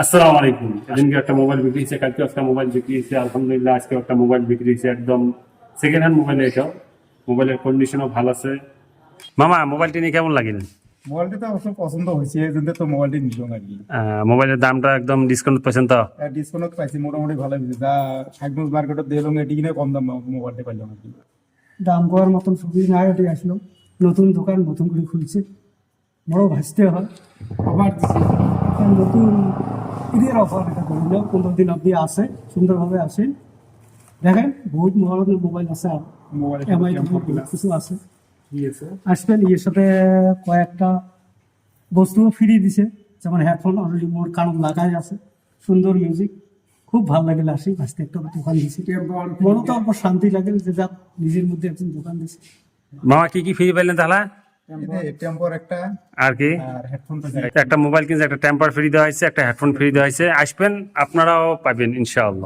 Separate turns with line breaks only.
আসসালামু আলাইকুম। এদিনকে একটা মোবাইল বিক্রি হয়েছে, কালকে একটা মোবাইল বিক্রি হয়েছে, আলহামদুলিল্লাহ আজকে একটা মোবাইল বিক্রি হয়েছে। একদম সেকেন্ড হ্যান্ড মোবাইল, এটাও মোবাইলের কন্ডিশনও ভালো আছে। মামা, মোবাইলটি নিয়ে কেমন লাগেল?
মোবাইলটি তো অবশ্য পছন্দ হয়েছে, এই জন্য তো মোবাইলটি নিলাম আর কি।
মোবাইলের দামটা একদম ডিসকাউন্ট পাচ্ছেন তো?
ডিসকাউন্ট পাইছি মোটামুটি ভালো হয়েছে, যা একদম মার্কেটে দিলাম এটি কিনে কম দাম মোবাইলটি পাইলাম আর কি।
দাম করার মতন সুবিধা নাই, ওটি আসলো নতুন দোকান, নতুন করে খুলছে, বড় ভাসতে হয়। আবার একটা নতুন ঈদের অফার এটা করলো, 15 দিন অবধি আসে, সুন্দরভাবে আসে। দেখেন বহুত ধরনের মোবাইল আছে, আর
মোবাইল
এমআই কিছু আছে।
দিয়েছে
আসবেন, এর সাথে কয়েকটা বস্তুও ফ্রি দিছে, যেমন হেডফোন অলরেডি মোর কারণ লাগাই আছে, সুন্দর মিউজিক, খুব ভালো লাগে। আসি আজকে একটা দোকান দিছি, মনে তো অল্প শান্তি লাগে যে যা নিজের মধ্যে একজন দোকান দিছে।
মামা, কি কি ফ্রি পাইলেন তাহলে?
টেম্পোর একটা
আর কি?
আর হেডফোনটা
একটা মোবাইল কিনছে, একটা টেম্পার ফ্রি দেওয়া হয়েছে, একটা হেডফোন ফ্রি দেওয়া হয়েছে। আসবেন, আপনারাও পাবেন ইনশাআল্লাহ।